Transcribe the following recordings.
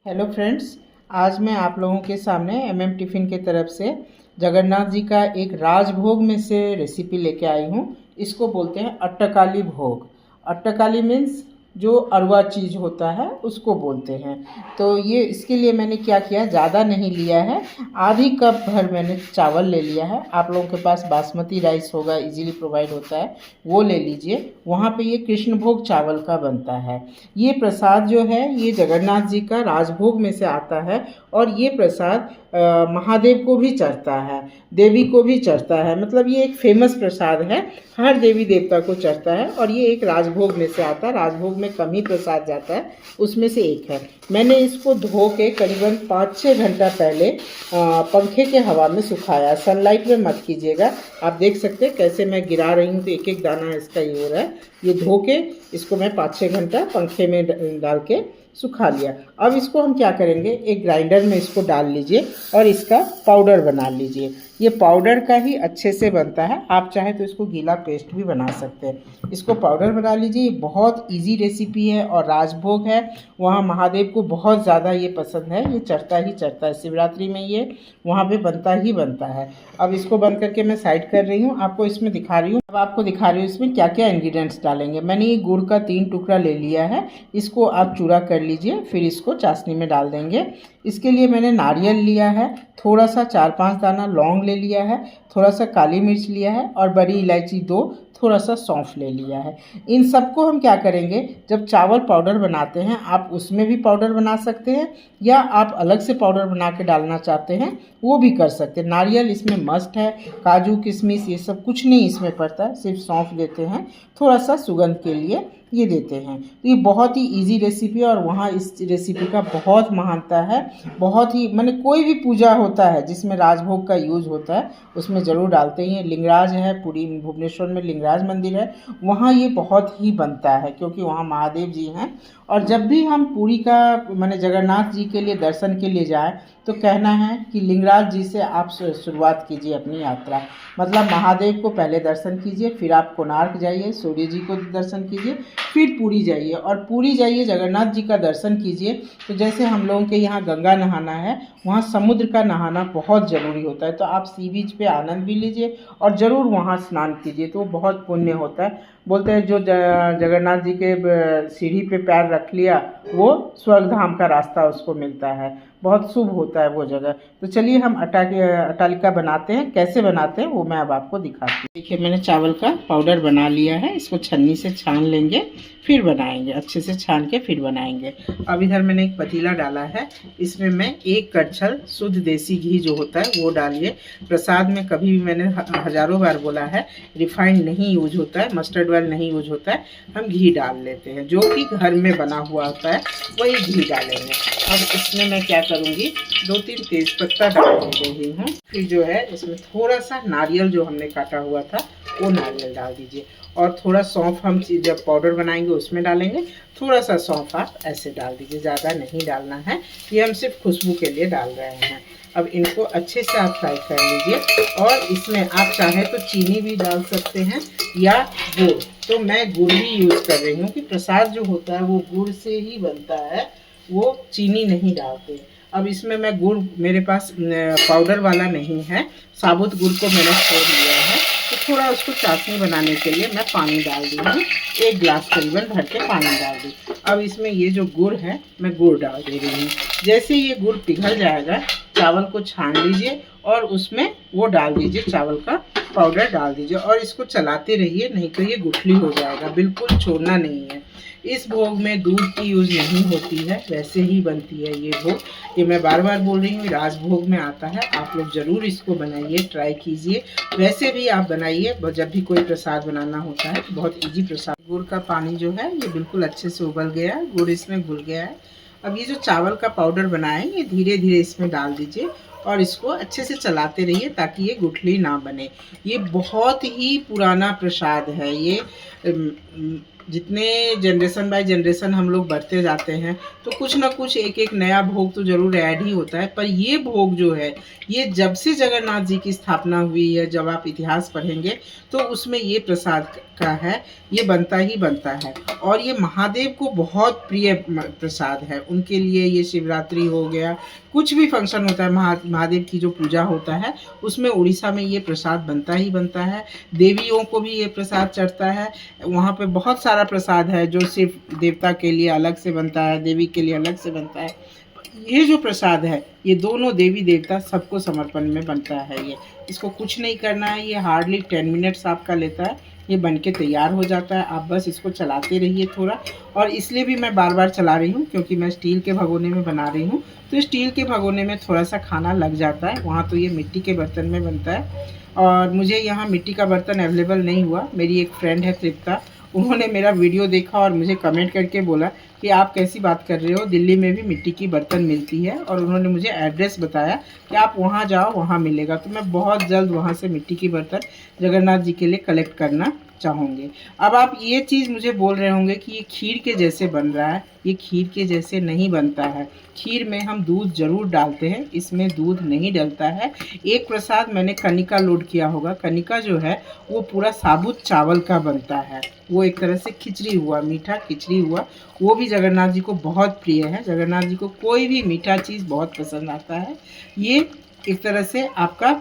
Hello friends, आज मैं आप लोगों के सामने एमएम टिफ़िन की तरफ से जगन्नाथ जी का एक राजभोग में से रेसिपी लेके आई हूँ। इसको बोलते हैं अट्टकाली भोग। अट्टकाली मीन्स जो अरवा चीज़ होता है उसको बोलते हैं। तो ये इसके लिए मैंने क्या किया, ज़्यादा नहीं लिया है, आधी कप भर मैंने चावल ले लिया है। आप लोगों के पास बासमती राइस होगा, इजीली प्रोवाइड होता है, वो ले लीजिए। वहाँ पे ये कृष्ण भोग चावल का बनता है। ये प्रसाद जो है ये जगन्नाथ जी का राजभोग में से आता है और ये प्रसाद महादेव को भी चढ़ता है, देवी को भी चढ़ता है। मतलब ये एक फेमस प्रसाद है, हर देवी देवता को चढ़ता है और ये एक राजभोग में से आता है। राजभोग में कम ही प्रसाद जाता है, उसमें से एक है। मैंने इसको धो के करीबन 5-6 घंटा पहले पंखे के हवा में सुखाया। सनलाइट में मत कीजिएगा। आप देख सकते हैं कैसे मैं गिरा रही हूँ, तो एक एक दाना इसका ये हो रहा है। ये धो के इसको मैं 5-6 घंटा पंखे में डाल के सुखा लिया। अब इसको हम क्या करेंगे, एक ग्राइंडर में इसको डाल लीजिए और इसका पाउडर बना लीजिए। ये पाउडर का ही अच्छे से बनता है, आप चाहे तो इसको गीला पेस्ट भी बना सकते हैं। इसको पाउडर बना लीजिए। ये बहुत इजी रेसिपी है और राजभोग है, वहाँ महादेव को बहुत ज़्यादा ये पसंद है, ये चढ़ता ही चढ़ता है। शिवरात्रि में ये वहाँ पे बनता ही बनता है। अब इसको बंद करके मैं साइड कर रही हूँ, आपको इसमें दिखा रही हूँ। अब आपको दिखा रही हूँ इसमें क्या क्या इंग्रेडिएंट्स डालेंगे। मैंने ये गुड़ का 3 टुकड़ा ले लिया है, इसको आप चूरा कर लीजिए, फिर इसको चाशनी में डाल देंगे। इसके लिए मैंने नारियल लिया है, थोड़ा सा 4-5 दाना लौंग ले लिया है, थोड़ा सा काली मिर्च लिया है और बड़ी इलायची 2, थोड़ा सा सौंफ ले लिया है। इन सबको हम क्या करेंगे, जब चावल पाउडर बनाते हैं आप उसमें भी पाउडर बना सकते हैं या आप अलग से पाउडर बना के डालना चाहते हैं वो भी कर सकते हैं। नारियल इसमें मस्ट है, काजू किशमिश ये सब कुछ नहीं इसमें पड़ता है, सिर्फ सौंफ देते हैं, थोड़ा सा सुगंध के लिए ये देते हैं। तो ये बहुत ही इजी रेसिपी है और वहाँ इस रेसिपी का बहुत महानता है। बहुत ही माने कोई भी पूजा होता है जिसमें राजभोग का यूज़ होता है उसमें ज़रूर डालते ही हैं। लिंगराज है, पूरी भुवनेश्वर में लिंगराज मंदिर है, वहाँ ये बहुत ही बनता है क्योंकि वहाँ महादेव जी हैं। और जब भी हम पुरी का माने जगन्नाथ जी के लिए दर्शन के लिए जाएं तो कहना है कि लिंगराज जी से आप शुरुआत कीजिए अपनी यात्रा। मतलब महादेव को पहले दर्शन कीजिए, फिर आप कोणार्क जाइए, सूर्य जी को दर्शन कीजिए, फिर पुरी जाइए और पुरी जाइए जगन्नाथ जी का दर्शन कीजिए। तो जैसे हम लोगों के यहाँ गंगा नहाना है, वहाँ समुद्र का नहाना बहुत ज़रूरी होता है। तो आप सी बीच पे आनंद भी लीजिए और ज़रूर वहाँ स्नान कीजिए, तो बहुत पुण्य होता है। बोलते हैं जो जगन्नाथ जी के सीढ़ी पे पैर रख लिया वो स्वर्ग धाम का रास्ता उसको मिलता है, बहुत शुभ होता है वो जगह। तो चलिए हम अट्टालिका बनाते हैं, कैसे बनाते हैं वो मैं अब आपको दिखाती हूँ। देखिए मैंने चावल का पाउडर बना लिया है, इसको छन्नी से छान लेंगे फिर बनाएंगे, अच्छे से छान के फिर बनाएंगे। अब इधर मैंने एक पतीला डाला है, इसमें मैं 1 कड़छल शुद्ध देसी घी जो होता है वो डालिए। प्रसाद में कभी भी मैंने हज़ारों बार बोला है रिफाइंड नहीं यूज होता है, मस्टर्ड ऑयल नहीं यूज होता है, हम घी डाल लेते हैं जो कि घर में बना हुआ होता है वही घी डालेंगे। अब इसमें मैं क्या करूँगी, 2-3 तेज पत्ता डाल रही हूँ। फिर जो है इसमें थोड़ा सा नारियल जो हमने काटा हुआ था वो नारियल डाल दीजिए और थोड़ा सौंफ हम जब पाउडर बनाएंगे उसमें डालेंगे। थोड़ा सा सौंफ आप ऐसे डाल दीजिए, ज़्यादा नहीं डालना है, ये हम सिर्फ खुशबू के लिए डाल रहे हैं। अब इनको अच्छे से आप फ्राई कर लीजिए और इसमें आप चाहें तो चीनी भी डाल सकते हैं या गुड़। तो मैं गुड़ ही यूज़ कर रही हूँ कि प्रसाद जो होता है वो गुड़ से ही बनता है, वो चीनी नहीं डालते। अब इसमें मैं गुड़ मेरे पास पाउडर वाला नहीं है, साबुत गुड़ को मैंने छोड़ लिया है, तो थोड़ा उसको चाशनी बनाने के लिए मैं पानी डाल दी हूँ, 1 गिलास करीबन भर के पानी डाल दी। अब इसमें ये जो गुड़ है मैं गुड़ डाल दे रही हूँ। जैसे ये गुड़ पिघल जाएगा चावल को छान लीजिए और उसमें वो डाल दीजिए, चावल का पाउडर डाल दीजिए और इसको चलाते रहिए, नहीं तो ये गुठली हो जाएगा, बिल्कुल छोड़ना नहीं है। इस भोग में दूध की यूज़ नहीं होती है, वैसे ही बनती है ये भोग। ये मैं बार बार बोल रही हूँ, राजभोग में आता है। आप लोग ज़रूर इसको बनाइए, ट्राई कीजिए। वैसे भी आप बनाइए, जब भी कोई प्रसाद बनाना होता है बहुत इजी प्रसाद। गुड़ का पानी जो है ये बिल्कुल अच्छे से उबल गया है, गुड़ इसमें घुल गया है। अब ये जो चावल का पाउडर बनाए ये धीरे धीरे इसमें डाल दीजिए और इसको अच्छे से चलाते रहिए ताकि ये गुठली ना बने। ये बहुत ही पुराना प्रसाद है, ये जितने जनरेशन बाय जनरेशन हम लोग बढ़ते जाते हैं तो कुछ ना कुछ एक एक नया भोग तो ज़रूर ऐड ही होता है। पर ये भोग जो है, ये जब से जगन्नाथ जी की स्थापना हुई है, जब आप इतिहास पढ़ेंगे तो उसमें ये प्रसाद का है, ये बनता ही बनता है। और ये महादेव को बहुत प्रिय प्रसाद है। उनके लिए ये शिवरात्रि हो गया, कुछ भी फंक्शन होता है, महादेव की जो पूजा होता है उसमें उड़ीसा में ये प्रसाद बनता ही बनता है। देवियों को भी ये प्रसाद चढ़ता है। वहाँ पे बहुत सारा प्रसाद है जो सिर्फ देवता के लिए अलग से बनता है, देवी के लिए अलग से बनता है। ये जो प्रसाद है, ये दोनों देवी देवता सबको समर्पण में बनता है। ये इसको कुछ नहीं करना है, ये हार्डली 10 मिनट्स आपका लेता है, ये बन के तैयार हो जाता है। आप बस इसको चलाते रहिए थोड़ा। और इसलिए भी मैं बार बार चला रही हूँ क्योंकि मैं स्टील के भगोने में बना रही हूँ, तो स्टील के भगोने में थोड़ा सा खाना लग जाता है। वहाँ तो ये मिट्टी के बर्तन में बनता है और मुझे यहाँ मिट्टी का बर्तन अवेलेबल नहीं हुआ। मेरी एक फ्रेंड है तृप्ता, उन्होंने मेरा वीडियो देखा और मुझे कमेंट करके बोला कि आप कैसी बात कर रहे हो, दिल्ली में भी मिट्टी की बर्तन मिलती है। और उन्होंने मुझे एड्रेस बताया कि आप वहाँ जाओ, वहाँ मिलेगा। तो मैं बहुत जल्द वहाँ से मिट्टी की बर्तन जगन्नाथ जी के लिए कलेक्ट करना चाहूँगी। अब आप ये चीज़ मुझे बोल रहे होंगे कि ये खीर के जैसे बन रहा है। ये खीर के जैसे नहीं बनता है। खीर में हम दूध ज़रूर डालते हैं, इसमें दूध नहीं डलता है। एक प्रसाद मैंने कनिका लोड किया होगा। कनिका जो है वो पूरा साबुत चावल का बनता है। वो एक तरह से खिचड़ी हुआ, मीठा खिचड़ी हुआ। वो भी जगन्नाथ जी को बहुत प्रिय है। जगन्नाथ जी को कोई भी मीठा चीज़ बहुत पसंद आता है। ये एक तरह से आपका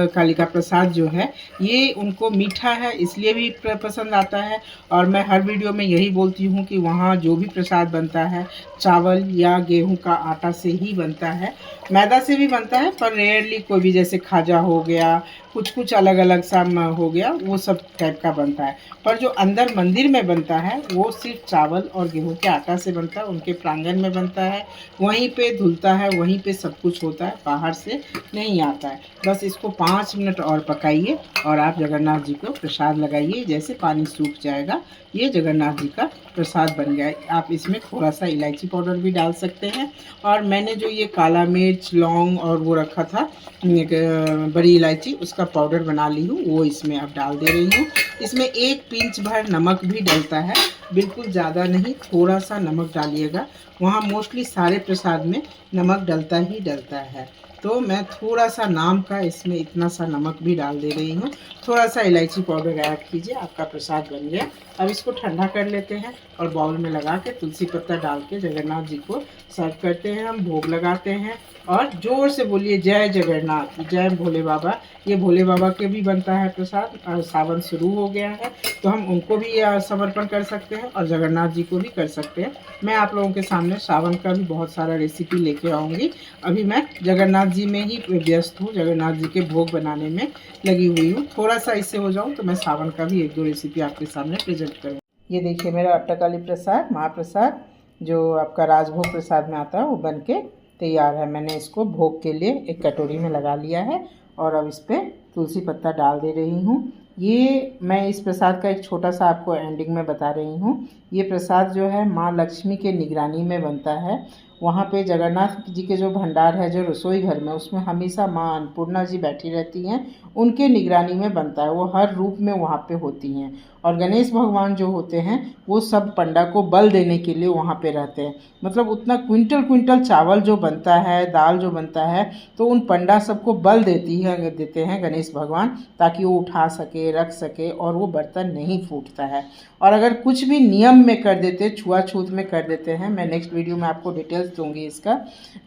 कालिका प्रसाद जो है, ये उनको मीठा है इसलिए भी पसंद आता है। और मैं हर वीडियो में यही बोलती हूँ कि वहाँ जो भी प्रसाद बनता है चावल या गेहूं का आटा से ही बनता है। मैदा से भी बनता है पर रेयरली कोई भी, जैसे खाजा हो गया, कुछ अलग अलग सा हो गया, वो सब टाइप का बनता है। पर जो अंदर मंदिर में बनता है वो सिर्फ चावल और गेहूं के आटा से बनता है। उनके प्रांगण में बनता है, वहीं पे धुलता है, वहीं पे सब कुछ होता है, बाहर से नहीं आता है। बस इसको 5 मिनट और पकाइए और आप जगन्नाथ जी को प्रसाद लगाइए। जैसे पानी सूख जाएगा, ये जगन्नाथ जी का प्रसाद बन गया। आप इसमें थोड़ा सा इलायची पाउडर भी डाल सकते हैं। और मैंने जो ये काला मिर्च, लौंग और वो रखा था बड़ी इलायची, उसका पाउडर बना ली हूँ, वो इसमें अब डाल दे रही हूँ। इसमें 1 पिंच भर नमक भी डलता है, बिल्कुल ज़्यादा नहीं, थोड़ा सा नमक डालिएगा। वहाँ मोस्टली सारे प्रसाद में नमक डलता ही डलता है, तो मैं थोड़ा सा नाम का इसमें इतना सा नमक भी डाल दे रही हूँ। थोड़ा सा इलायची पाउडर ऐड कीजिए, आपका प्रसाद बन गया। अब इसको ठंडा कर लेते हैं और बाउल में लगा के तुलसी पत्ता डाल के जगन्नाथ जी को सर्व करते हैं। हम भोग लगाते हैं और ज़ोर से बोलिए जय जगन्नाथ, जय भोले बाबा। ये भोले बाबा के भी बनता है प्रसाद। और सावन शुरू हो गया है तो हम उनको भी समर्पण कर सकते हैं और जगन्नाथ जी को भी कर सकते हैं। मैं आप लोगों के सामने सावन का भी बहुत सारा रेसिपी लेके आऊँगी। अभी मैं जगन्नाथ जी में ही व्यस्त हूँ, जगन्नाथ जी के भोग बनाने में लगी हुई हूँ। थोड़ा सा इससे हो जाऊँ तो मैं सावन का भी 1-2 रेसिपी आपके सामने प्रेजेंट करूँ। ये देखिए मेरा अट्टकाली प्रसाद, महाप्रसाद जो आपका राजभोग प्रसाद में आता है, वो बन के तैयार है। मैंने इसको भोग के लिए एक कटोरी में लगा लिया है और अब इस पर तुलसी पत्ता डाल दे रही हूँ। ये मैं इस प्रसाद का एक छोटा सा आपको एंडिंग में बता रही हूँ। ये प्रसाद जो है माँ लक्ष्मी के निगरानी में बनता है। वहाँ पे जगन्नाथ जी के जो भंडार है, जो रसोई घर में, उसमें हमेशा माँ अन्नपूर्णा जी बैठी रहती हैं, उनके निगरानी में बनता है। वो हर रूप में वहाँ पे होती हैं। और गणेश भगवान जो होते हैं वो सब पंडा को बल देने के लिए वहाँ पे रहते हैं। मतलब उतना क्विंटल चावल जो बनता है, दाल जो बनता है, तो उन पंडा सबको बल देते हैं गणेश भगवान, ताकि वो उठा सके, रख सके और वो बर्तन नहीं फूटता है। और अगर कुछ भी नियम में कर देते, छुआछूत में कर देते हैं, मैं नेक्स्ट वीडियो में आपको डिटेल्स दूंगी इसका।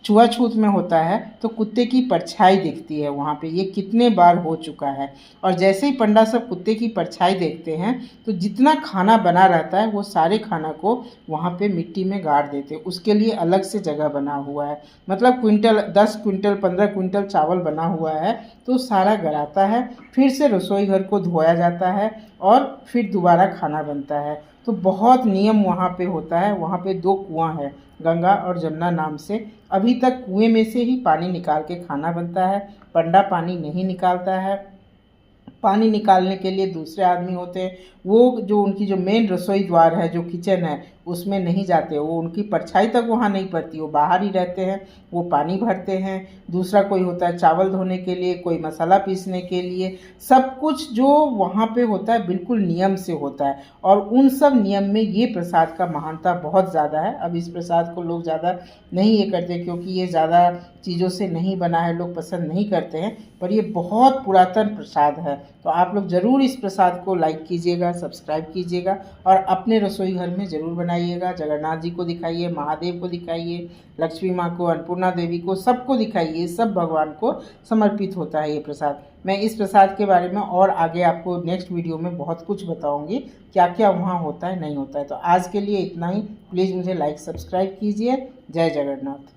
छुआछूत में होता है तो कुत्ते की परछाई दिखती है वहाँ पे, ये कितने बार हो चुका है। और जैसे ही पंडा सब कुत्ते की परछाई देखते हैं तो जितना खाना बना रहता है वो सारे खाना को वहाँ पे मिट्टी में गाड़ देते हैं। उसके लिए अलग से जगह बना हुआ है। मतलब 10 क्विंटल 15 क्विंटल चावल बना हुआ है तो सारा गड़ाता है, फिर से रसोई घर को धोया जाता है और फिर दोबारा खाना बनता है। तो बहुत नियम वहाँ पे होता है। वहाँ पे 2 कुआं है, गंगा और जमुना नाम से। अभी तक कुएं में से ही पानी निकाल के खाना बनता है। पंडा पानी नहीं निकालता है। पानी निकालने के लिए दूसरे आदमी होते हैं। वो जो उनकी जो मेन रसोई द्वार है, जो किचन है, उसमें नहीं जाते, वो उनकी परछाई तक वहाँ नहीं पड़ती, वो बाहर ही रहते हैं, वो पानी भरते हैं। दूसरा कोई होता है चावल धोने के लिए, कोई मसाला पीसने के लिए, सब कुछ जो वहाँ पे होता है बिल्कुल नियम से होता है। और उन सब नियम में ये प्रसाद का महानता बहुत ज़्यादा है। अब इस प्रसाद को लोग ज़्यादा नहीं ये करते क्योंकि ये ज़्यादा चीज़ों से नहीं बना है, लोग पसंद नहीं करते हैं, पर ये बहुत पुरातन प्रसाद है। तो आप लोग ज़रूर इस प्रसाद को लाइक कीजिएगा, सब्सक्राइब कीजिएगा और अपने रसोई घर में ज़रूर बनाइएगा। जगन्नाथ जी को दिखाइए, महादेव को दिखाइए, लक्ष्मी माँ को, अन्नपूर्णा देवी को, सबको दिखाइए। सब भगवान को समर्पित होता है ये प्रसाद। मैं इस प्रसाद के बारे में और आगे आपको नेक्स्ट वीडियो में बहुत कुछ बताऊंगी, क्या क्या वहाँ होता है नहीं होता है। तो आज के लिए इतना ही। प्लीज़ मुझे लाइक सब्सक्राइब कीजिए। जय जगन्नाथ।